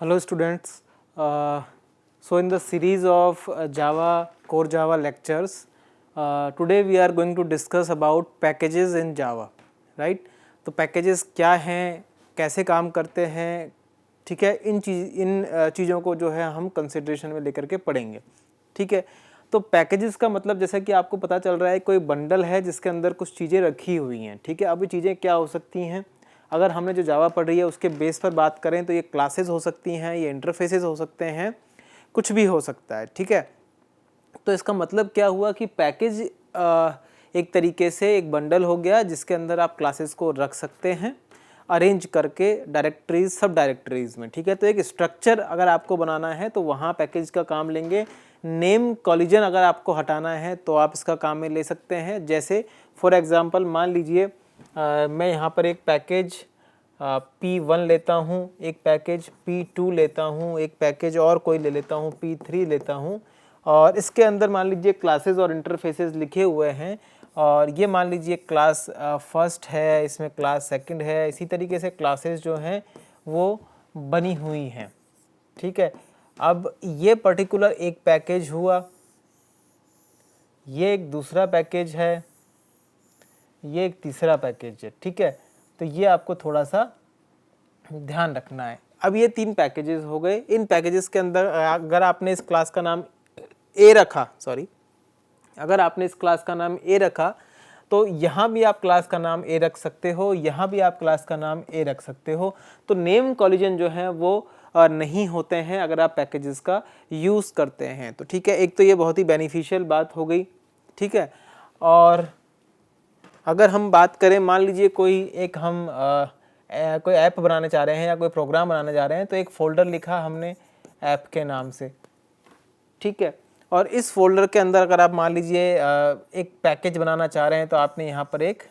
Hello students. So in the series of Java core Java lectures, today we are going to discuss about packages in Java, right? तो packages क्या हैं, कैसे काम करते हैं, ठीक है, इन चीज़ों को जो है हम कंसिडरेशन में लेकर के पढ़ेंगे, ठीक है। तो पैकेजेस का मतलब जैसा कि आपको पता चल रहा है कोई बंडल है जिसके अंदर कुछ चीज़ें रखी हुई हैं, ठीक है। अब ये चीज़ें क्या हो सकती हैं, अगर हमने जो जावा पढ़ रही है उसके बेस पर बात करें तो ये क्लासेस हो सकती हैं, ये इंटरफेसेस हो सकते हैं, कुछ भी हो सकता है, ठीक है। तो इसका मतलब क्या हुआ कि पैकेज एक तरीके से एक बंडल हो गया जिसके अंदर आप क्लासेस को रख सकते हैं अरेंज करके डायरेक्टरीज सब डायरेक्टरीज में, ठीक है। तो एक स्ट्रक्चर अगर आपको बनाना है तो वहाँ पैकेज का काम लेंगे। नेम कॉलिजन अगर आपको हटाना है तो आप इसका काम में ले सकते हैं। जैसे फॉर एग्जांपल मान लीजिए मैं यहाँ पर एक पैकेज P1 लेता हूँ, एक पैकेज P2 लेता हूँ, एक पैकेज और कोई ले लेता हूँ P3 लेता हूँ, और इसके अंदर मान लीजिए क्लासेस और इंटरफेसेस लिखे हुए हैं, और ये मान लीजिए क्लास फर्स्ट है, इसमें क्लास सेकंड है, इसी तरीके से क्लासेस जो हैं वो बनी हुई हैं, ठीक है। अब ये पर्टिकुलर एक पैकेज हुआ, ये एक दूसरा पैकेज है, ये एक तीसरा पैकेज है, ठीक है। तो ये आपको थोड़ा सा ध्यान रखना है। अब ये तीन पैकेजेस हो गए। इन पैकेजेस के अंदर अगर आपने इस क्लास का नाम ए रखा, अगर आपने इस क्लास का नाम ए रखा तो यहाँ भी आप क्लास का नाम ए रख सकते हो, यहाँ भी आप क्लास का नाम ए रख सकते हो। तो नेम कॉलिजन जो है वो नहीं होते हैं अगर आप पैकेजेस का यूज़ करते हैं, तो ठीक है। एक तो ये बहुत ही बेनिफिशियल बात हो गई, ठीक है। और अगर हम बात करें, मान लीजिए कोई एक हम कोई ऐप बनाने चाह रहे हैं या कोई प्रोग्राम बनाने जा रहे हैं, तो एक फ़ोल्डर लिखा हमने ऐप के नाम से, ठीक है। और इस फोल्डर के अंदर अगर आप मान लीजिए एक पैकेज बनाना चाह रहे हैं तो आपने यहाँ पर एक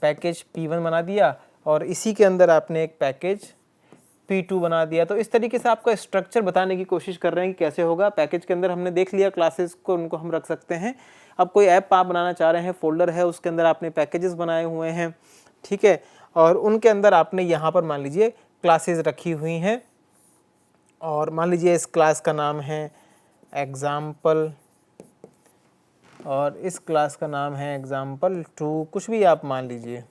पैकेज P1 बना दिया और इसी के अंदर आपने एक पैकेज P2 बना दिया। तो इस तरीके से आपका स्ट्रक्चर बताने की कोशिश कर रहे हैं कि कैसे होगा। पैकेज के अंदर हमने देख लिया क्लासेस को, उनको हम रख सकते हैं। अब कोई ऐप आप बनाना चाह रहे हैं, फोल्डर है, उसके अंदर आपने पैकेजेस बनाए हुए हैं, ठीक है, और उनके अंदर आपने यहाँ पर मान लीजिए क्लासेस रखी हुई हैं, और मान लीजिए इस क्लास का नाम है एग्जाम्पल और इस क्लास का नाम है example2, कुछ भी आप मान लीजिए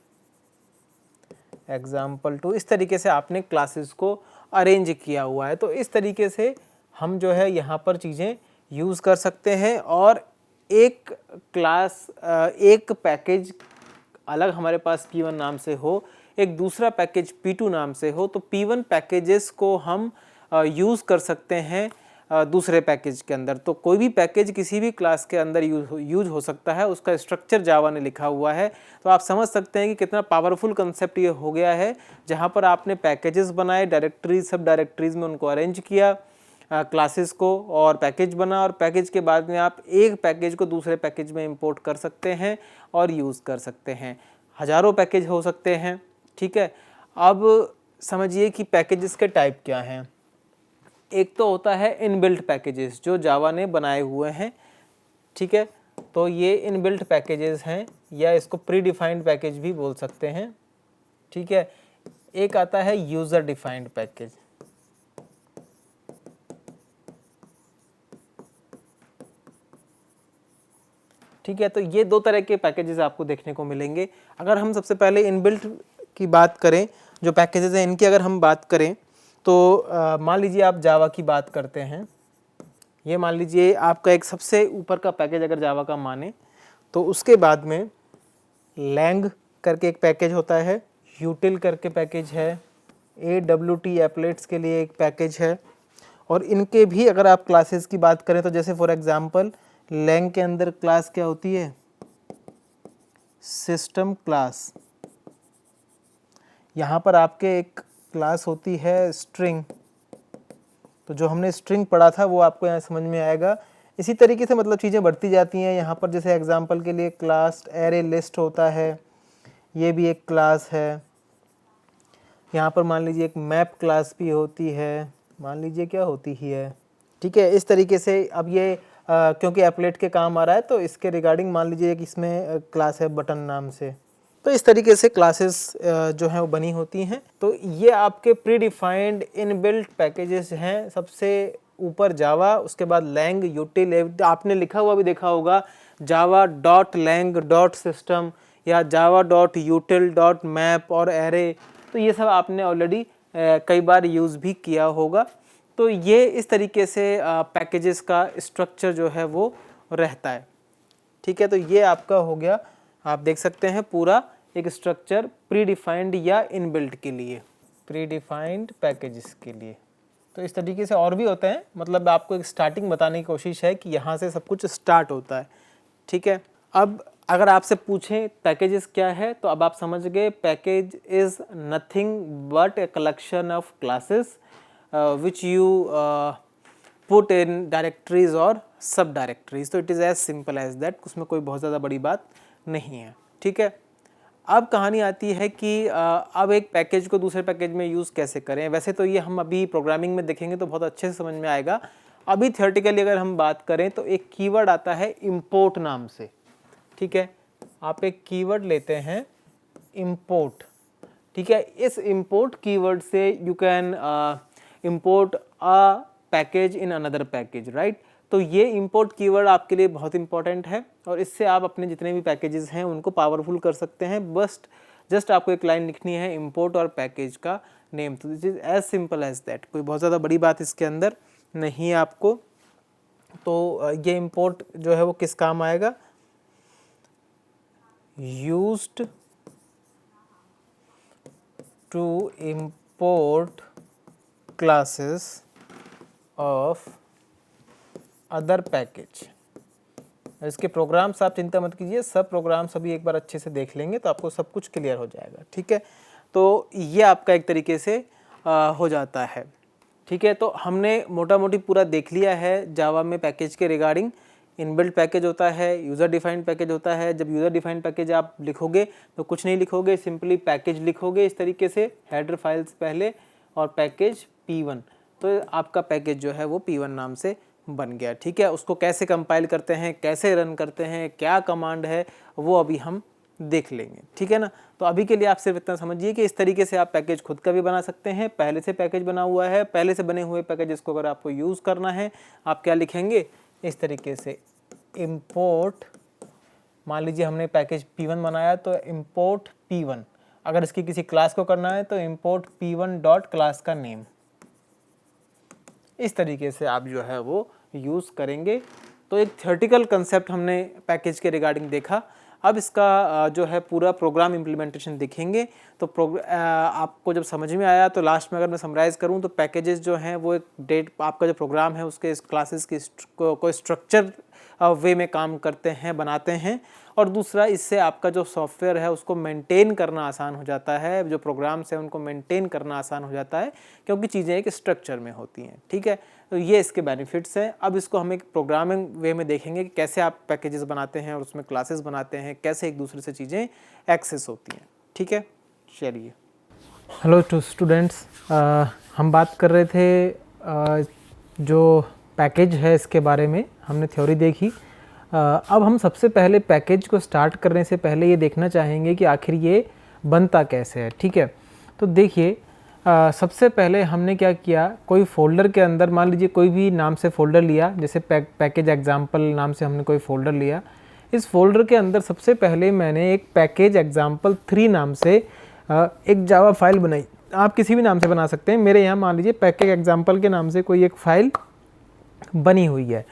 example2। इस तरीके से आपने क्लासेस को अरेंज किया हुआ है। तो इस तरीके से हम जो है यहाँ पर चीज़ें यूज़ कर सकते हैं। और एक क्लास एक पैकेज अलग हमारे पास P1 नाम से हो, एक दूसरा पैकेज P2 नाम से हो, तो P1 पैकेजेस को हम यूज़ कर सकते हैं दूसरे पैकेज के अंदर। तो कोई भी पैकेज किसी भी क्लास के अंदर यूज हो सकता है, उसका स्ट्रक्चर जावा ने लिखा हुआ है। तो आप समझ सकते हैं कि कितना पावरफुल कंसेप्ट ये हो गया है, जहाँ पर आपने पैकेजेस बनाए, डायरेक्टरीज सब डायरेक्टरीज में उनको अरेंज किया, क्लासेस को, और पैकेज बना, और पैकेज के बाद में आप एक पैकेज को दूसरे पैकेज में इंपोर्ट कर सकते हैं और यूज़ कर सकते हैं। हज़ारों पैकेज हो सकते हैं, ठीक है। अब समझिए कि पैकेजेस के टाइप क्या हैं। एक तो होता है इनबिल्ट पैकेजेस जो जावा ने बनाए हुए हैं, ठीक है। तो ये इनबिल्ट पैकेजेस हैं, या इसको प्री डिफाइंड पैकेज भी बोल सकते हैं, ठीक है। एक आता है यूज़र डिफाइंड पैकेज, ठीक है। तो ये दो तरह के पैकेजेस आपको देखने को मिलेंगे। अगर हम सबसे पहले इनबिल्ट की बात करें, जो पैकेजेस हैं इनकी अगर हम बात करें, तो मान लीजिए आप जावा की बात करते हैं, ये मान लीजिए आपका एक सबसे ऊपर का पैकेज अगर जावा का माने, तो उसके बाद में लैंग करके एक पैकेज होता है, यूटिल करके पैकेज है, AWT एप्लेट्स के लिए एक पैकेज है। और इनके भी अगर आप क्लासेस की बात करें तो जैसे फॉर एग्जांपल लैंग के अंदर क्लास क्या होती है, सिस्टम क्लास। यहाँ पर आपके एक क्लास होती है स्ट्रिंग, तो जो हमने स्ट्रिंग पढ़ा था वो आपको यहाँ समझ में आएगा। इसी तरीके से मतलब चीज़ें बढ़ती जाती हैं। यहाँ पर जैसे एग्जांपल के लिए क्लास एरे लिस्ट होता है, ये भी एक क्लास है। यहाँ पर मान लीजिए एक मैप क्लास भी होती है, मान लीजिए क्या होती ही है, ठीक है। इस तरीके से अब ये क्योंकि एप्लेट के काम आ रहा है तो इसके रिगार्डिंग मान लीजिए कि इसमें क्लास है बटन नाम से, तो इस तरीके से क्लासेस जो हैं वो बनी होती हैं। तो ये आपके प्री डिफाइंड इनबिल्ट पैकेजेस हैं। सबसे ऊपर जावा, उसके बाद लैंग, यूटिल, आपने लिखा हुआ भी देखा होगा Java dot lang dot system या Java dot util dot map और एरे। तो ये सब आपने ऑलरेडी कई बार यूज़ भी किया होगा। तो ये इस तरीके से पैकेजेस का स्ट्रक्चर जो है वो रहता है। ठीक है, तो ये आपका हो गया, आप देख सकते हैं पूरा एक स्ट्रक्चर प्री डिफाइंड या इनबिल्ट के लिए, प्री डिफाइंड पैकेजेस के लिए। तो इस तरीके से और भी होते हैं, मतलब आपको एक स्टार्टिंग बताने की कोशिश है कि यहाँ से सब कुछ स्टार्ट होता है। ठीक है, अब अगर आपसे पूछें पैकेजेस क्या है, तो अब आप समझ गए package is nothing but a collection of classes which you put in directories और सब डायरेक्टरीज। तो it is as simple as that, उसमें कोई बहुत ज़्यादा बड़ी बात नहीं है। ठीक है, अब कहानी आती है कि अब एक पैकेज को दूसरे पैकेज में यूज़ कैसे करें। वैसे तो ये हम अभी प्रोग्रामिंग में देखेंगे तो बहुत अच्छे से समझ में आएगा। अभी थियोरेटिकली अगर हम बात करें तो एक कीवर्ड आता है इंपोर्ट नाम से। ठीक है, आप एक कीवर्ड लेते हैं इंपोर्ट। ठीक है, इस इंपोर्ट कीवर्ड से you can import a package in another package, right. तो ये इंपोर्ट कीवर्ड आपके लिए बहुत इंपॉर्टेंट है और इससे आप अपने जितने भी पैकेजेस हैं उनको पावरफुल कर सकते हैं। जस्ट आपको एक लाइन लिखनी है इंपोर्ट और पैकेज का नेम। तो this is as simple as that, कोई बहुत ज़्यादा बड़ी बात इसके अंदर नहीं है आपको। तो ये इंपोर्ट जो है वो किस काम आएगा, used to import classes of other package. इसके प्रोग्राम्स आप चिंता मत कीजिए, सब प्रोग्राम्स अभी एक बार अच्छे से देख लेंगे तो आपको सब कुछ क्लियर हो जाएगा। ठीक है, तो ये आपका एक तरीके से हो जाता है। ठीक है, तो हमने मोटा मोटी पूरा देख लिया है जावा में पैकेज के रिगार्डिंग। इनबिल्ट पैकेज होता है, यूज़र डिफाइंड पैकेज होता है। जब यूज़र डिफाइंड पैकेज आप लिखोगे तो कुछ नहीं लिखोगे, सिंपली पैकेज लिखोगे इस तरीके से, हेडर फाइल्स पहले और पैकेज P1। तो आपका पैकेज जो है वो P1 नाम से बन गया। ठीक है, उसको कैसे कंपाइल करते हैं, कैसे रन करते हैं, क्या कमांड है, वो अभी हम देख लेंगे। ठीक है ना। तो अभी के लिए आप सिर्फ इतना समझिए कि इस तरीके से आप पैकेज खुद का भी बना सकते हैं। पहले से पैकेज बना हुआ है, पहले से बने हुए पैकेजेस को अगर आपको यूज़ करना है, आप क्या लिखेंगे इस तरीके से, इंपोर्ट, मान लीजिए हमने पैकेज P1 बनाया तो इंपोर्ट P1। अगर इसकी किसी क्लास को करना है तो इंपोर्ट P1 डॉट क्लास का नेम। इस तरीके से आप जो है वो यूज़ करेंगे। तो एक थियोरेटिकल कंसेप्ट हमने पैकेज के रिगार्डिंग देखा। अब इसका जो है पूरा प्रोग्राम इम्प्लीमेंटेशन देखेंगे। तो आपको जब समझ में आया तो लास्ट में अगर मैं समराइज़ करूं तो पैकेजेस जो हैं वो एक आपका जो प्रोग्राम है उसके क्लासेस की कोई स्ट्रक्चर वे में काम करते हैं, बनाते हैं। और दूसरा, इससे आपका जो सॉफ्टवेयर है उसको मेंटेन करना आसान हो जाता है, जो प्रोग्राम्स हैं उनको मेंटेन करना आसान हो जाता है क्योंकि चीज़ें एक स्ट्रक्चर में होती हैं। ठीक है, तो ये इसके बेनिफिट्स हैं। अब इसको हम एक प्रोग्रामिंग वे में देखेंगे कि कैसे आप पैकेजेस बनाते हैं और उसमें क्लासेस बनाते हैं, कैसे एक दूसरे से चीज़ें एक्सेस होती हैं। ठीक है, चलिए। हेलो टू स्टूडेंट्स, हम बात कर रहे थे जो पैकेज है इसके बारे में, हमने थ्योरी देखी। अब हम सबसे पहले पैकेज को स्टार्ट करने से पहले ये देखना चाहेंगे कि आखिर ये बनता कैसे है। ठीक है, तो देखिए, सबसे पहले हमने क्या किया, कोई फोल्डर के अंदर, मान लीजिए कोई भी नाम से फ़ोल्डर लिया, जैसे पैकेज एग्जाम्पल नाम से हमने कोई फ़ोल्डर लिया। इस फोल्डर के अंदर सबसे पहले मैंने एक पैकेज एग्जाम्पल 3 नाम से एक जावा फाइल बनाई। आप किसी भी नाम से बना सकते हैं, मेरे यहाँ मान लीजिए पैकेज एग्जाम्पल के नाम से कोई एक फ़ाइल बनी हुई है।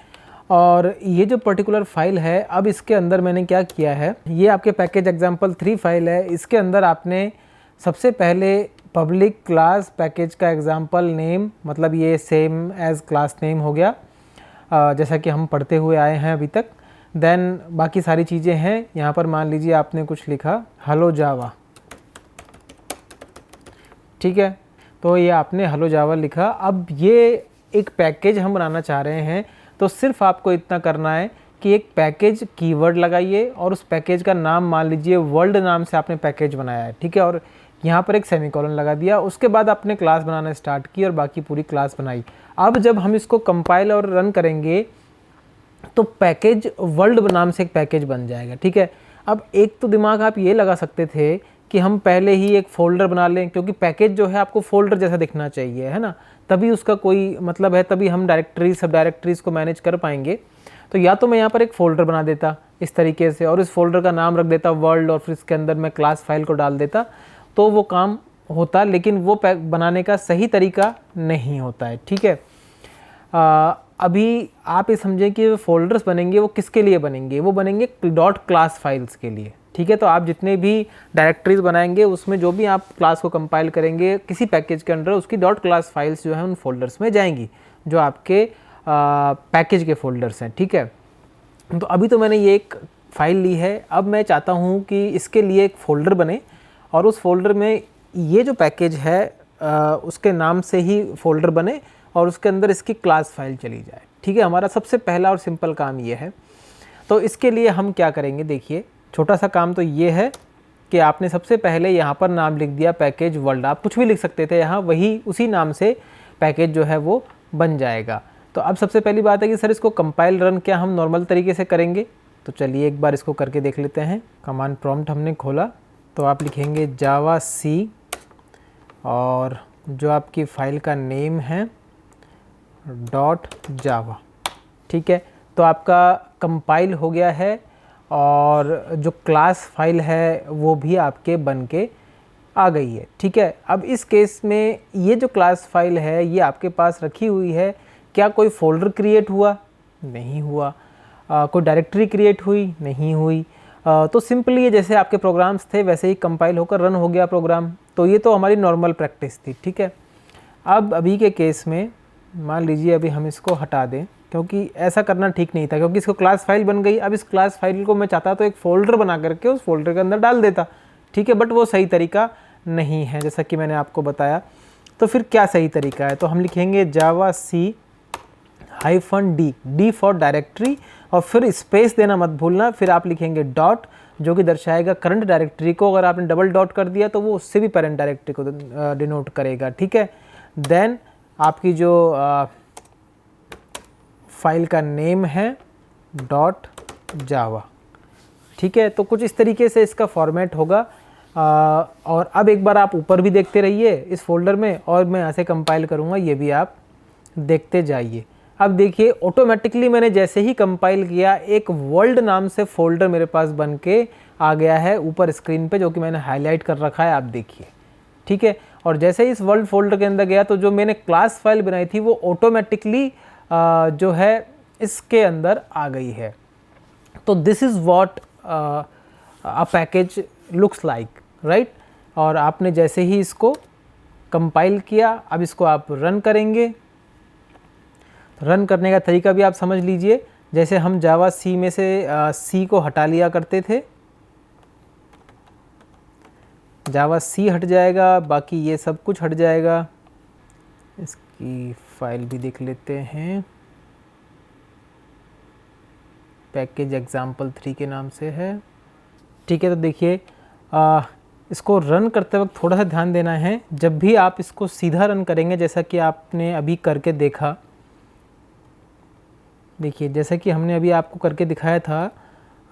और ये जो पर्टिकुलर फाइल है, अब इसके अंदर मैंने क्या किया है, ये आपके पैकेज एग्जाम्पल 3 फाइल है। इसके अंदर आपने सबसे पहले पब्लिक क्लास पैकेज का एग्जाम्पल नेम, मतलब ये सेम एज क्लास नेम हो गया, जैसा कि हम पढ़ते हुए आए हैं अभी तक। देन बाकी सारी चीज़ें हैं, यहाँ पर मान लीजिए आपने कुछ लिखा हेलो जावा। ठीक है, तो ये आपने हेलो जावा लिखा। अब ये एक पैकेज हम बनाना चाह रहे हैं, तो सिर्फ आपको इतना करना है कि एक पैकेज कीवर्ड लगाइए और उस पैकेज का नाम मान लीजिए वर्ल्ड नाम से आपने पैकेज बनाया है। ठीक है, और यहाँ पर एक सेमीकोलन लगा दिया। उसके बाद आपने क्लास बनाना स्टार्ट की और बाकी पूरी क्लास बनाई। अब जब हम इसको कंपाइल और रन करेंगे तो पैकेज वर्ल्ड नाम से एक पैकेज बन जाएगा। ठीक है, अब एक तो दिमाग आप ये लगा सकते थे कि हम पहले ही एक फ़ोल्डर बना लें, क्योंकि पैकेज जो है आपको फ़ोल्डर जैसा दिखना चाहिए, है ना, तभी उसका कोई मतलब है, तभी हम डायरेक्टरी सब डायरेक्टरीज़ को मैनेज कर पाएंगे। तो या तो मैं यहाँ पर एक फ़ोल्डर बना देता इस तरीके से, और इस फोल्डर का नाम रख देता वर्ल्ड, और फिर इसके अंदर मैं क्लास फाइल को डाल देता, तो वो काम होता, लेकिन वो बनाने का सही तरीका नहीं होता है। ठीक है, अभी आप ये समझें कि फोल्डर्स बनेंगे वो किसके लिए बनेंगे, वो बनेंगे डॉट क्लास फाइल्स के लिए। ठीक है, तो आप जितने भी डायरेक्टरीज बनाएंगे उसमें जो भी आप क्लास को कंपाइल करेंगे किसी पैकेज के अंडर, उसकी डॉट क्लास फाइल्स जो है उन फोल्डर्स में जाएंगी, जो आपके पैकेज के फोल्डर्स हैं। ठीक है, तो अभी तो मैंने ये एक फ़ाइल ली है, अब मैं चाहता हूँ कि इसके लिए एक फ़ोल्डर बने, और उस फोल्डर में ये जो पैकेज है उसके नाम से ही फ़ोल्डर बने, और उसके अंदर इसकी क्लास फाइल चली जाए। ठीक है, हमारा सबसे पहला और सिंपल काम ये है। तो इसके लिए हम क्या करेंगे, देखिए छोटा सा काम तो ये है कि आपने सबसे पहले यहाँ पर नाम लिख दिया पैकेज वर्ल्ड। आप कुछ भी लिख सकते थे यहाँ, वही उसी नाम से पैकेज जो है वो बन जाएगा। तो अब सबसे पहली बात है कि सर इसको कंपाइल रन क्या हम नॉर्मल तरीके से करेंगे, तो चलिए एक बार इसको करके देख लेते हैं। कमांड प्रॉम्प्ट हमने खोला, तो आप लिखेंगे जावा सी, और जो आपकी फ़ाइल का नेम है डॉट जावा। ठीक है, तो आपका कंपाइल हो गया है, और जो क्लास फाइल है वो भी आपके बन के आ गई है। ठीक है, अब इस केस में ये जो क्लास फाइल है ये आपके पास रखी हुई है, क्या कोई फ़ोल्डर क्रिएट हुआ? नहीं हुआ। कोई डायरेक्टरी क्रिएट हुई? नहीं हुई। तो सिंपली ये जैसे आपके प्रोग्राम्स थे वैसे ही कंपाइल होकर रन हो गया प्रोग्राम। तो ये तो हमारी नॉर्मल प्रैक्टिस थी। ठीक है, अब अभी के केस में मान लीजिए अभी हम इसको हटा दें, क्योंकि ऐसा करना ठीक नहीं था, क्योंकि इसको क्लास फाइल बन गई। अब इस क्लास फाइल को मैं चाहता तो एक फ़ोल्डर बना करके उस फोल्डर के अंदर डाल देता। ठीक है, बट वो सही तरीका नहीं है, जैसा कि मैंने आपको बताया। तो फिर क्या सही तरीका है, तो हम लिखेंगे Java C -d, D for directory, और फिर स्पेस देना मत भूलना। फिर आप लिखेंगे डॉट, जो कि दर्शाएगा करंट डायरेक्टरी को। अगर आपने डबल डॉट कर दिया तो वो उससे भी पेरेंट डायरेक्टरी को डिनोट करेगा। ठीक है, देन आपकी जो फाइल का नेम है डॉट जावा। ठीक है, तो कुछ इस तरीके से इसका फॉर्मेट होगा। और अब एक बार आप ऊपर भी देखते रहिए इस फोल्डर में, और मैं यहाँ से कंपाइल करूँगा, ये भी आप देखते जाइए। अब देखिए ऑटोमेटिकली मैंने जैसे ही कंपाइल किया एक वर्ल्ड नाम से फ़ोल्डर मेरे पास बन के आ गया है ऊपर स्क्रीन पे, जो कि मैंने हाईलाइट कर रखा है, आप देखिए। ठीक है, और जैसे ही इस वर्ल्ड फोल्डर के अंदर गया तो जो मैंने क्लास फाइल बनाई थी वो ऑटोमेटिकली जो है इसके अंदर आ गई है। तो this is what a package looks like, right. और आपने जैसे ही इसको कंपाइल किया, अब इसको आप रन करेंगे। रन करने का तरीका भी आप समझ लीजिए, जैसे हम जावा सी में से सी को हटा लिया करते थे, जावा सी हट जाएगा, बाकी ये सब कुछ हट जाएगा। इसकी फाइल भी देख लेते हैं, पैकेज एग्जाम्पल 3 के नाम से है। ठीक है, तो देखिए इसको रन करते वक्त थोड़ा सा ध्यान देना है। जब भी आप इसको सीधा रन करेंगे, जैसा कि आपने अभी करके देखा, देखिए जैसा कि हमने अभी आपको करके दिखाया था,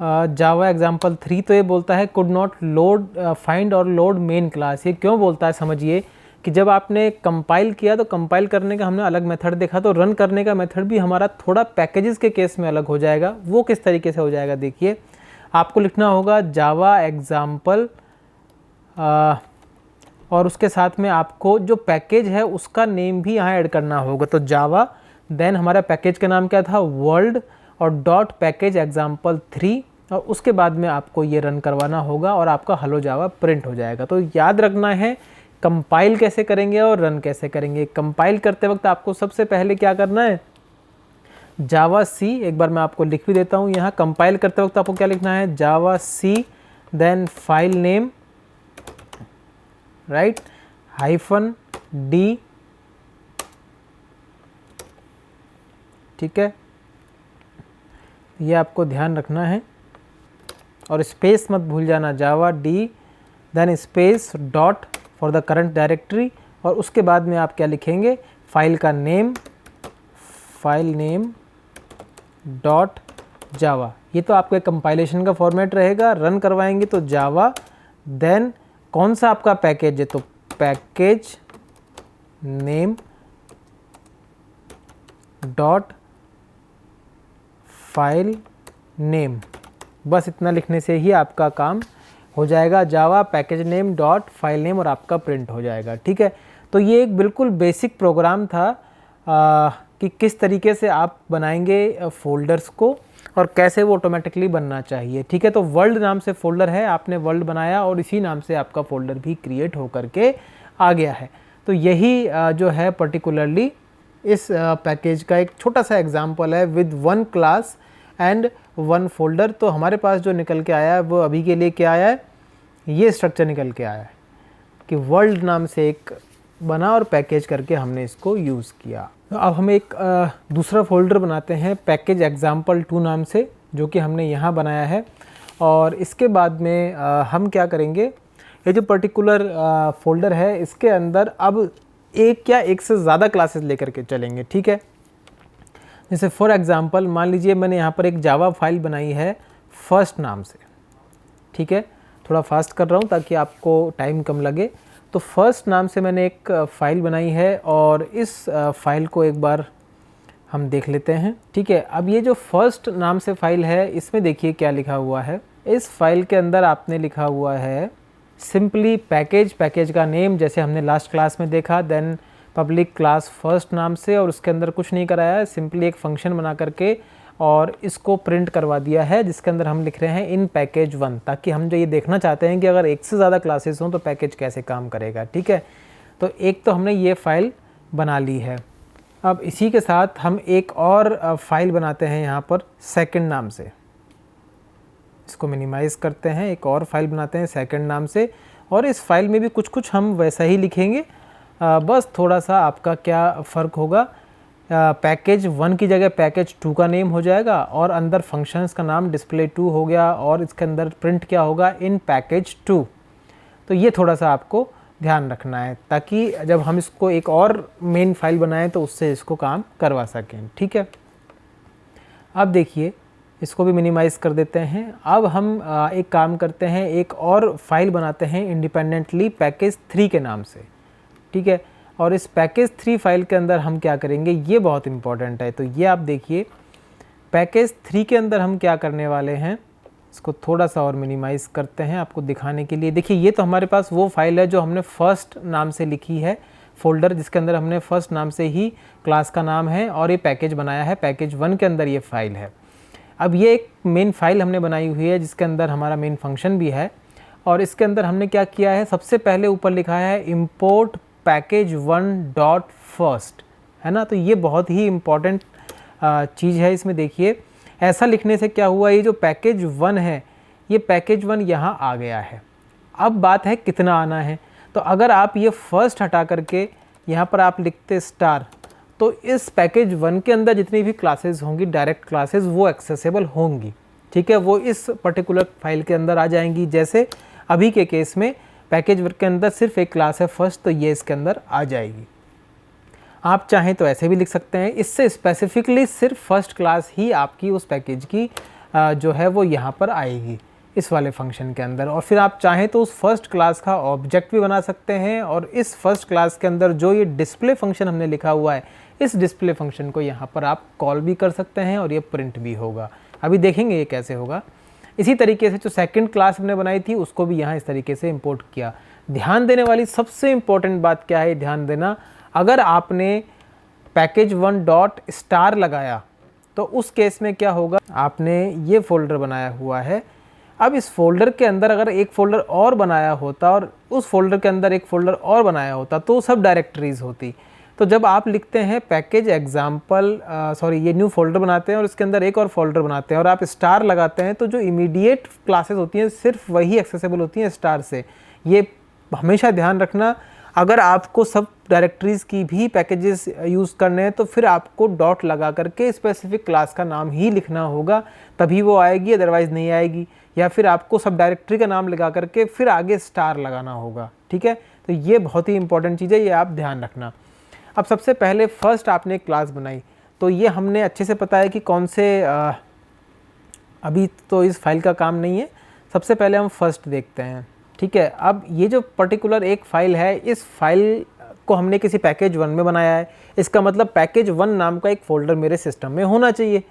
जावा एग्जाम्पल 3 तो ये बोलता है कुड नॉट लोड फाइंड और लोड मेन क्लास। ये क्यों बोलता है समझिए कि जब आपने कंपाइल किया तो कंपाइल करने का हमने अलग मेथड देखा, तो रन करने का मेथड भी हमारा थोड़ा पैकेजेस के केस में अलग हो जाएगा। वो किस तरीके से हो जाएगा, देखिए आपको लिखना होगा जावा एग्जाम्पल, और उसके साथ में आपको जो पैकेज है उसका नेम भी यहाँ ऐड करना होगा। तो जावा, देन हमारा पैकेज का नाम क्या था, वर्ल्ड, और डॉट पैकेज एग्जाम्पल 3, और उसके बाद में आपको ये रन करवाना होगा और आपका हेलो जावा प्रिंट हो जाएगा। तो याद रखना है कंपाइल कैसे करेंगे और रन कैसे करेंगे। कंपाइल करते वक्त आपको सबसे पहले क्या करना है, जावा सी, एक बार मैं आपको लिख भी देता हूँ यहाँ। कंपाइल करते वक्त आपको क्या लिखना है, javac, then file name, right, -d। ठीक है, ये आपको ध्यान रखना है, और स्पेस मत भूल जाना, Java D, then space dot for the current directory, और उसके बाद में आप क्या लिखेंगे, फाइल का name, file name dot Java. ये तो आपका कंपाइलेशन का फॉर्मेट रहेगा। रन करवाएंगे तो जावा, देन कौन सा आपका पैकेज है, तो package name dot file name, बस इतना लिखने से ही आपका काम हो जाएगा। जावा package name dot file name और आपका प्रिंट हो जाएगा। ठीक है, तो ये एक बिल्कुल बेसिक प्रोग्राम था कि किस तरीके से आप बनाएंगे फ़ोल्डर्स को और कैसे वो ऑटोमेटिकली बनना चाहिए। ठीक है, तो वर्ल्ड नाम से फ़ोल्डर है, आपने वर्ल्ड बनाया और इसी नाम से आपका फ़ोल्डर भी क्रिएट हो करके आ गया है। तो यही जो है पर्टिकुलरली इस पैकेज का एक छोटा सा एग्जांपल है विद 1 क्लास एंड 1 फोल्डर। तो हमारे पास जो निकल के आया है वो अभी के लिए क्या आया है, ये स्ट्रक्चर निकल के आया है कि वर्ल्ड नाम से एक बना और पैकेज करके हमने इसको यूज़ किया। तो अब हम एक दूसरा फोल्डर बनाते हैं पैकेज example2 नाम से, जो कि हमने यहाँ बनाया है। और इसके बाद में हम क्या करेंगे, ये जो पर्टिकुलर फोल्डर है इसके अंदर अब एक या एक से ज़्यादा क्लासेस लेकर के चलेंगे। ठीक है, जैसे फॉर एग्ज़ाम्पल मान लीजिए मैंने यहाँ पर एक जावा फाइल बनाई है फर्स्ट नाम से। ठीक है, थोड़ा फास्ट कर रहा हूँ ताकि आपको टाइम कम लगे। तो फर्स्ट नाम से मैंने एक फ़ाइल बनाई है और इस फ़ाइल को एक बार हम देख लेते हैं। ठीक है, अब ये जो फर्स्ट नाम से फ़ाइल है इसमें देखिए क्या लिखा हुआ है। इस फाइल के अंदर आपने लिखा हुआ है सिंपली पैकेज, पैकेज का नेम जैसे हमने लास्ट क्लास में देखा, देन पब्लिक क्लास फर्स्ट नाम से, और उसके अंदर कुछ नहीं कराया है, सिंपली एक फंक्शन बना करके और इसको प्रिंट करवा दिया है जिसके अंदर हम लिख रहे हैं इन पैकेज 1, ताकि हम जो ये देखना चाहते हैं कि अगर एक से ज़्यादा क्लासेस हों तो पैकेज कैसे काम करेगा। ठीक है, तो एक तो हमने ये फ़ाइल बना ली है। अब इसी के साथ हम एक और फाइल बनाते हैं यहाँ पर सेकंड नाम से। इसको मिनिमाइज़ करते हैं, एक और फाइल बनाते हैं सेकंड नाम से, और इस फाइल में भी कुछ कुछ हम वैसा ही लिखेंगे, बस थोड़ा सा आपका क्या फ़र्क होगा, पैकेज 1 की जगह पैकेज 2 का नेम हो जाएगा और अंदर फंक्शंस का नाम display2 हो गया और इसके अंदर प्रिंट क्या होगा, इन पैकेज 2। तो ये थोड़ा सा आपको ध्यान रखना है ताकि जब हम इसको एक और मेन फाइल बनाएं तो उससे इसको काम करवा सकें। ठीक है, अब देखिए इसको भी मिनिमाइज़ कर देते हैं। अब हम एक काम करते हैं, एक और फाइल बनाते हैं इंडिपेंडेंटली पैकेज 3 के नाम से। ठीक है, और इस पैकेज 3 फाइल के अंदर हम क्या करेंगे, ये बहुत इंपॉर्टेंट है। तो ये आप देखिए पैकेज 3 के अंदर हम क्या करने वाले हैं, इसको थोड़ा सा और मिनिमाइज़ करते हैं आपको दिखाने के लिए। देखिए ये तो हमारे पास वो फाइल है जो हमने फर्स्ट नाम से लिखी है, फोल्डर जिसके अंदर हमने फर्स्ट नाम से ही क्लास का नाम है और ये पैकेज बनाया है, पैकेज 1 के अंदर ये फाइल है। अब ये एक मेन फाइल हमने बनाई हुई है जिसके अंदर हमारा मेन फंक्शन भी है, और इसके अंदर हमने क्या किया है, सबसे पहले ऊपर लिखा है इम्पोर्ट पैकेज 1 डॉट फर्स्ट, है ना। तो ये बहुत ही इम्पॉर्टेंट चीज़ है इसमें। देखिए ऐसा लिखने से क्या हुआ, ये जो पैकेज 1 है ये पैकेज 1 यहाँ आ गया है। अब बात है कितना आना है, तो अगर आप ये फर्स्ट हटा करके यहाँ पर आप लिखते स्टार, तो इस पैकेज 1 के अंदर जितनी भी क्लासेस होंगी डायरेक्ट क्लासेस वो एक्सेसिबल होंगी। ठीक है, वो इस पर्टिकुलर फाइल के अंदर आ जाएंगी। जैसे अभी के केस में पैकेज 1 के अंदर सिर्फ एक क्लास है फर्स्ट, तो ये इसके अंदर आ जाएगी। आप चाहें तो ऐसे भी लिख सकते हैं, इससे स्पेसिफिकली सिर्फ फर्स्ट क्लास ही आपकी उस पैकेज की जो है वो यहाँ पर आएगी इस वाले फंक्शन के अंदर। और फिर आप चाहें तो उस फर्स्ट क्लास का ऑब्जेक्ट भी बना सकते हैं, और इस फर्स्ट क्लास के अंदर जो ये डिस्प्ले फंक्शन हमने लिखा हुआ है इस डिस्प्ले फंक्शन को यहाँ पर आप कॉल भी कर सकते हैं और ये प्रिंट भी होगा। अभी देखेंगे ये कैसे होगा। इसी तरीके से जो सेकंड क्लास हमने बनाई थी उसको भी यहाँ इस तरीके से इंपोर्ट किया। ध्यान देने वाली सबसे इम्पोर्टेंट बात क्या है, ध्यान देना, अगर आपने पैकेज 1 डॉट स्टार लगाया तो उस केस में क्या होगा, आपने ये फोल्डर बनाया हुआ है, अब इस फोल्डर के अंदर अगर एक फ़ोल्डर और बनाया होता और उस फोल्डर के अंदर एक फ़ोल्डर और बनाया होता तो सब डायरेक्टरीज़ होती। तो जब आप लिखते हैं पैकेज एग्जाम्पल ये न्यू फोल्डर बनाते हैं और इसके अंदर एक और फोल्डर बनाते हैं और आप स्टार लगाते हैं, तो जो इमीडिएट क्लासेस होती हैं सिर्फ वही एक्सेसिबल होती हैं स्टार से। ये हमेशा ध्यान रखना। अगर आपको सब डायरेक्टरीज़ की भी पैकेजेस यूज़ करने हैं तो फिर आपको डॉट लगा करके स्पेसिफिक क्लास का नाम ही लिखना होगा, तभी वो आएगी, अदरवाइज़ नहीं आएगी। या फिर आपको सब डायरेक्टरी का नाम लगा करके फिर आगे स्टार लगाना होगा। ठीक है, तो ये बहुत ही इंपॉर्टेंट चीज़ है, ये आप ध्यान रखना। अब सबसे पहले फर्स्ट आपने क्लास बनाई, तो ये हमने अच्छे से पता है कि कौन से अभी तो इस फाइल का काम नहीं है, सबसे पहले हम फर्स्ट देखते हैं। ठीक है, अब ये जो पर्टिकुलर एक फ़ाइल है, इस फाइल को हमने किसी पैकेज 1 में बनाया है, इसका मतलब पैकेज 1 नाम का एक फ़ोल्डर मेरे सिस्टम में होना चाहिए।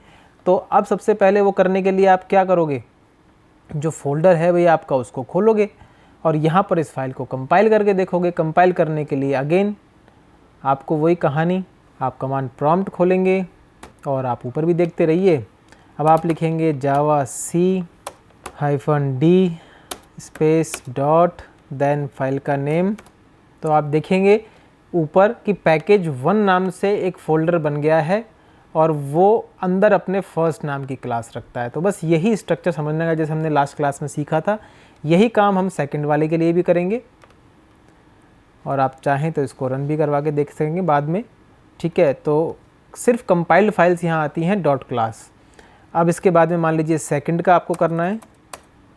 तो अब सबसे पहले वो करने के लिए आप क्या करोगे, जो फ़ोल्डर है भैया आपका उसको खोलोगे और यहाँ पर इस फाइल को कंपाइल करके देखोगे। कंपाइल करने के लिए अगेन आपको वही कहानी, आप कमांड प्रॉम्प्ट खोलेंगे और आप ऊपर भी देखते रहिए। अब आप लिखेंगे Java C -d space dot then file का नेम। तो आप देखेंगे ऊपर कि पैकेज 1 नाम से एक फ़ोल्डर बन गया है और वो अंदर अपने फर्स्ट नाम की क्लास रखता है। तो बस यही स्ट्रक्चर समझने का जैसे हमने लास्ट क्लास में सीखा था, यही काम हम सेकंड वाले के लिए भी करेंगे और आप चाहें तो इसको रन भी करवा के देख सकेंगे बाद में। ठीक है, तो सिर्फ कंपाइल्ड फाइल्स यहाँ आती हैं डॉट क्लास। अब इसके बाद में मान लीजिए सेकंड का आपको करना है,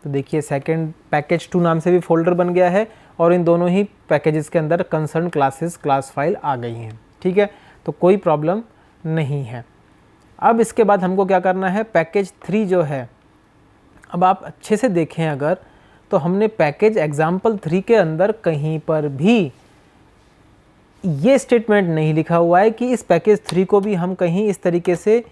तो देखिए सेकंड पैकेज 2 नाम से भी फ़ोल्डर बन गया है और इन दोनों ही पैकेजेस के अंदर कंसर्न क्लासेस क्लास फाइल आ गई हैं। ठीक है, तो कोई प्रॉब्लम नहीं है। अब इसके बाद हमको क्या करना है, पैकेज 3 जो है, अब आप अच्छे से देखें अगर, तो हमने पैकेज एग्जाम्पल 3 के अंदर कहीं पर भी ये स्टेटमेंट नहीं लिखा हुआ है कि इस पैकेज 3 को भी हम कहीं इस तरीके से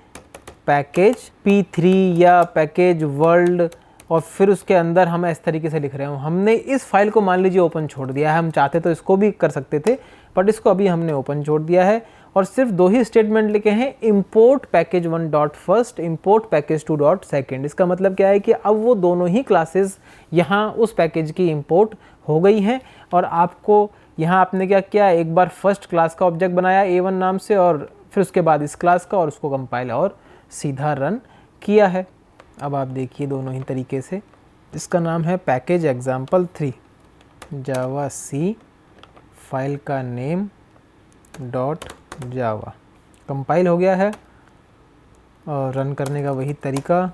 पैकेज P3 या पैकेज वर्ल्ड और फिर उसके अंदर हम इस तरीके से लिख रहे हो। हमने इस फाइल को मान लीजिए ओपन छोड़ दिया है, हम चाहते तो इसको भी कर सकते थे बट इसको अभी हमने ओपन छोड़ दिया है और सिर्फ 2 ही स्टेटमेंट लिखे हैं, import package 1 dot first, import package 2 dot second. इसका मतलब क्या है कि अब वो दोनों ही क्लासेस यहाँ उस पैकेज की इम्पोर्ट हो गई हैं और आपको यहाँ आपने क्या किया, एक बार फर्स्ट क्लास का ऑब्जेक्ट बनाया A1 नाम से और फिर उसके बाद इस क्लास का और उसको कंपाइल और सीधा रन किया है। अब आप देखिए दोनों ही तरीके से, इसका नाम है पैकेज एग्जाम्पल 3 जावा सी, फाइल का नेम डॉट जावा, कंपाइल हो गया है और रन करने का वही तरीका,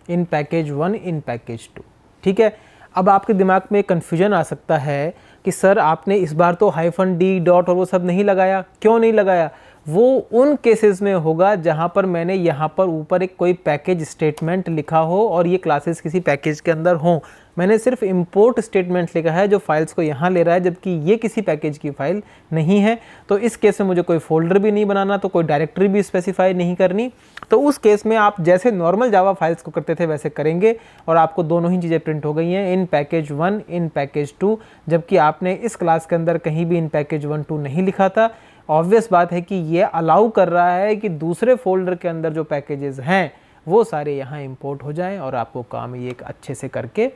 इन पैकेज 1 इन पैकेज 2। ठीक है, अब आपके दिमाग में कन्फ्यूजन आ सकता है कि सर आपने इस बार तो -d डॉट और वो सब नहीं लगाया, क्यों नहीं लगाया? वो उन केसेस में होगा जहां पर मैंने यहाँ पर ऊपर एक कोई पैकेज स्टेटमेंट लिखा हो और ये क्लासेस किसी पैकेज के अंदर हों। मैंने सिर्फ इंपोर्ट स्टेटमेंट लिखा है जो फाइल्स को यहाँ ले रहा है, जबकि ये किसी पैकेज की फाइल नहीं है। तो इस केस में मुझे कोई फोल्डर भी नहीं बनाना, तो कोई डायरेक्टरी भी स्पेसिफाई नहीं करनी। तो उस केस में आप जैसे नॉर्मल जावा फाइल्स को करते थे वैसे करेंगे और आपको दोनों ही चीज़ें प्रिंट हो गई हैं, इन पैकेज 1 इन पैकेज 2, जबकि आपने इस क्लास के अंदर कहीं भी इन पैकेज 1 2 नहीं लिखा था। ऑब्वियस बात है कि ये अलाउ कर रहा है कि दूसरे फोल्डर के अंदर जो पैकेजेस हैं वो सारे यहाँ इंपोर्ट हो जाएं और आपको काम ये एक अच्छे से करके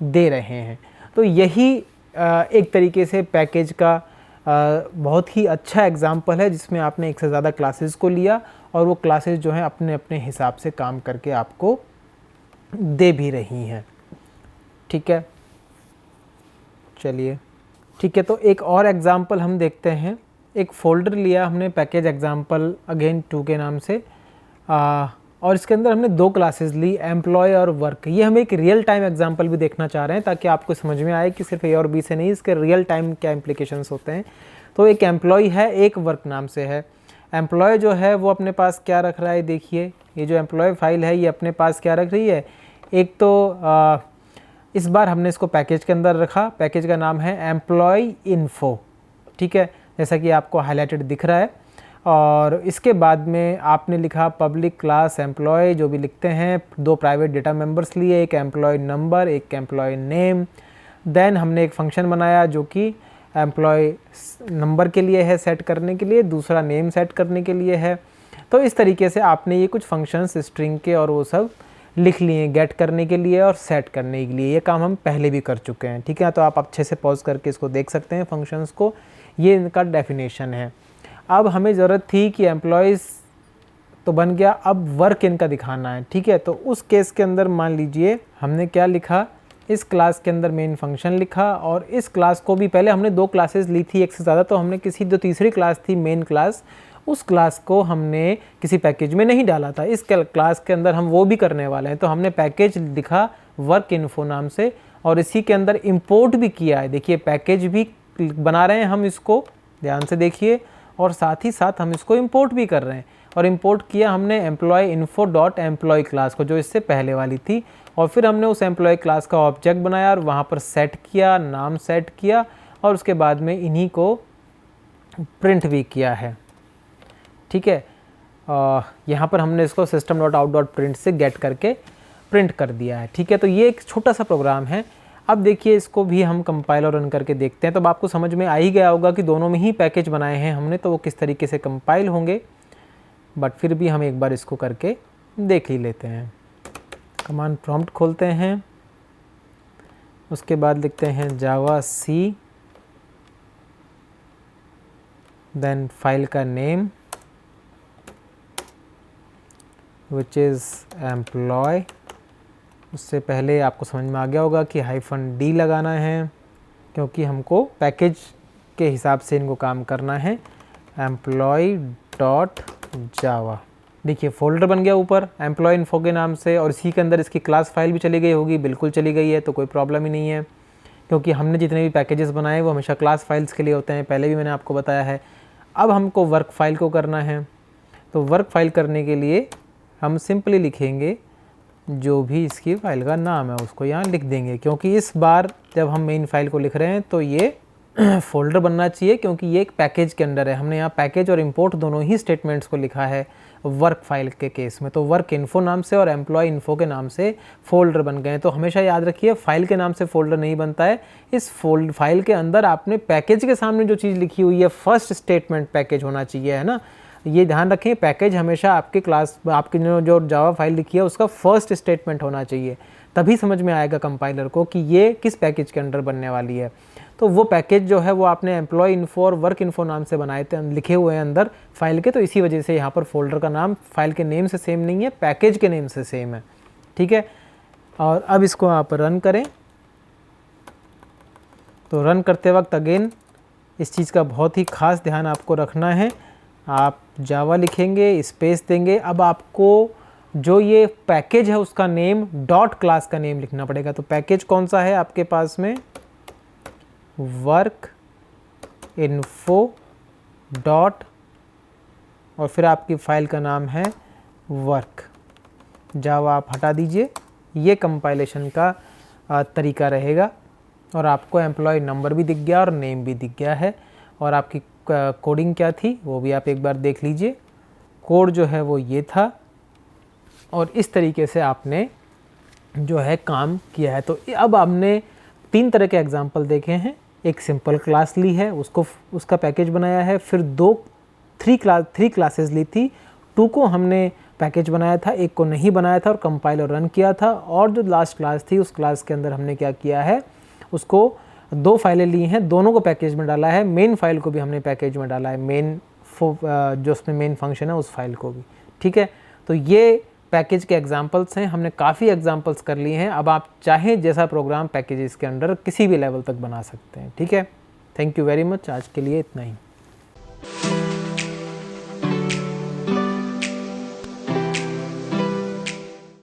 दे रहे हैं। तो यही एक तरीके से पैकेज का बहुत ही अच्छा एग्जाम्पल है जिसमें आपने एक से ज़्यादा क्लासेस को लिया और वो क्लासेस जो हैं अपने अपने हिसाब से काम करके आपको दे भी रही हैं। ठीक है, चलिए ठीक है, तो एक और एग्जाम्पल हम देखते हैं। एक फ़ोल्डर लिया हमने पैकेज एग्जाम्पल अगेन 2 के नाम से और इसके अंदर हमने 2 क्लासेस ली, एम्प्लॉय और वर्क। ये हम एक रियल टाइम एग्जाम्पल भी देखना चाह रहे हैं ताकि आपको समझ में आए कि सिर्फ ए और बी से नहीं, इसके रियल टाइम क्या इम्प्लीकेशंस होते हैं। तो एक एम्प्लॉय है, एक वर्क नाम से है। एम्प्लॉय जो है वो अपने पास क्या रख रहा है, देखिए ये जो एम्प्लॉय फाइल है ये अपने पास क्या रख रही है। एक तो इस बार हमने इसको पैकेज के अंदर रखा, पैकेज का नाम है एम्प्लॉय इन्फो। ठीक है, जैसा कि आपको हाईलाइटेड दिख रहा है। और इसके बाद में आपने लिखा पब्लिक क्लास एम्प्लॉय, जो भी लिखते हैं, 2 प्राइवेट डेटा मेंबर्स लिए, एक एम्प्लॉय नंबर, एक एम्प्लॉय नेम। देन हमने एक फंक्शन बनाया जो कि एम्प्लॉय नंबर के लिए है सेट करने के लिए, दूसरा नेम सेट करने के लिए है। तो इस तरीके से आपने ये कुछ फंक्शंस स्ट्रिंग के और वो सब लिख लिए, गेट करने के लिए और सेट करने के लिए। ये काम हम पहले भी कर चुके हैं। ठीक है, तो आप अच्छे से पॉज करके इसको देख सकते हैं फंक्शंस को, ये इनका डेफिनेशन है। अब हमें ज़रूरत थी कि एम्प्लॉयज़ तो बन गया, अब वर्क इनका दिखाना है। ठीक है, तो उस केस के अंदर मान लीजिए हमने क्या लिखा, इस क्लास के अंदर मेन फंक्शन लिखा और इस क्लास को भी पहले हमने 2 क्लासेस ली थी एक से ज़्यादा, तो हमने किसी जो तीसरी क्लास थी मेन क्लास, उस क्लास को हमने किसी पैकेज में नहीं डाला था। इस क्लास के अंदर हम वो भी करने वाले हैं, तो हमने पैकेज लिखा वर्क इन्फो नाम से और इसी के अंदर इंपोर्ट भी किया है। देखिए पैकेज भी बना रहे हैं हम, इसको ध्यान से देखिए, और साथ ही साथ हम इसको इंपोर्ट भी कर रहे हैं। और इंपोर्ट किया हमने employ info dot employ class को, जो इससे पहले वाली थी, और फिर हमने उस एम्प्लॉय क्लास का ऑब्जेक्ट बनाया और वहाँ पर सेट किया, नाम सेट किया, और उसके बाद में इन्हीं को प्रिंट भी किया है। ठीक है, यहाँ पर हमने इसको system dot out dot print से गेट करके प्रिंट कर दिया है। ठीक है, तो ये एक छोटा सा प्रोग्राम है। अब देखिए इसको भी हम कंपाइल और रन करके देखते हैं, तो अब आपको समझ में आ ही गया होगा कि दोनों में ही पैकेज बनाए हैं हमने, तो वो किस तरीके से कंपाइल होंगे, बट फिर भी हम एक बार इसको करके देख ही लेते हैं। कमांड प्रॉम्प्ट खोलते हैं, उसके बाद लिखते हैं जावा सी, देन फाइल का नेम विच इज़ एम्प्लॉय। उससे पहले आपको समझ में आ गया होगा कि -d लगाना है, क्योंकि हमको पैकेज के हिसाब से इनको काम करना है। एम्प्लॉय डॉट जावा, देखिए फोल्डर बन गया ऊपर एम्प्लॉय इन्फो के नाम से, और इसी के अंदर इसकी क्लास फाइल भी चली गई होगी, बिल्कुल चली गई है, तो कोई प्रॉब्लम ही नहीं है, क्योंकि हमने जितने भी पैकेजेस बनाए वो हमेशा क्लास फाइल्स के लिए होते हैं, पहले भी मैंने आपको बताया है। अब हमको वर्क फाइल को करना है, तो वर्क फाइल करने के लिए हम सिंपली लिखेंगे जो भी इसकी फाइल का नाम है उसको यहाँ लिख देंगे, क्योंकि इस बार जब हम मेन फाइल को लिख रहे हैं तो ये फोल्डर बनना चाहिए, क्योंकि ये एक पैकेज के अंदर है। हमने यहाँ पैकेज और इंपोर्ट दोनों ही स्टेटमेंट्स को लिखा है वर्क फाइल के केस में, तो वर्क इन्फो नाम से और एम्प्लॉय इन्फो के नाम से फोल्डर बन गए हैं। तो हमेशा याद रखिए फाइल के नाम से फोल्डर नहीं बनता है, इस फाइल के अंदर आपने पैकेज के सामने जो चीज़ लिखी हुई है फर्स्ट स्टेटमेंट पैकेज होना चाहिए, है ना। ये ध्यान रखें, पैकेज हमेशा आपके क्लास आपकी जो जावा फाइल लिखी है उसका फर्स्ट स्टेटमेंट होना चाहिए, तभी समझ में आएगा कंपाइलर को कि ये किस पैकेज के अंडर बनने वाली है। तो वो पैकेज जो है वो आपने एम्प्लॉय इन्फो और वर्क इन्फो नाम से बनाए थे, लिखे हुए हैं अंदर फाइल के, तो इसी वजह से यहाँ पर फोल्डर का नाम फाइल के नेम से सेम नहीं है, पैकेज के नेम से सेम है। ठीक है, और अब इसको आप रन करें, तो रन करते वक्त अगेन इस चीज़ का बहुत ही खास ध्यान आपको रखना है। आप जावा लिखेंगे, स्पेस देंगे, अब आपको जो ये पैकेज है उसका नेम डॉट क्लास का नेम लिखना पड़ेगा। तो पैकेज कौन सा है आपके पास में, वर्क इन्फो डॉट, और फिर आपकी फाइल का नाम है वर्क। जावा आप हटा दीजिए, ये कंपाइलेशन का तरीका रहेगा, और आपको एम्प्लॉय नंबर भी दिख गया और नेम भी दिख गया है। और आपकी कोडिंग क्या थी वो भी आप एक बार देख लीजिए, कोड जो है वो ये था, और इस तरीके से आपने जो है काम किया है। तो अब हमने 3 तरह के एग्जाम्पल देखे हैं, एक सिंपल क्लास ली है, उसका पैकेज बनाया है, फिर 3 क्लासेस ली थी, 2 को हमने पैकेज बनाया था, 1 को नहीं बनाया था और कंपाइल और रन किया था, और जो लास्ट क्लास थी उस क्लास के अंदर हमने क्या किया है, उसको 2 फाइलें ली हैं, दोनों को पैकेज में डाला है, मेन फाइल को भी हमने पैकेज में डाला है, जो उसमें मेन फंक्शन है उस फाइल को भी। ठीक है, तो ये पैकेज के एग्जांपल्स हैं, हमने काफ़ी एग्जांपल्स कर लिए हैं। अब आप चाहें जैसा प्रोग्राम पैकेजेस के अंडर किसी भी लेवल तक बना सकते हैं। ठीक है, थैंक यू वेरी मच, आज के लिए इतना ही।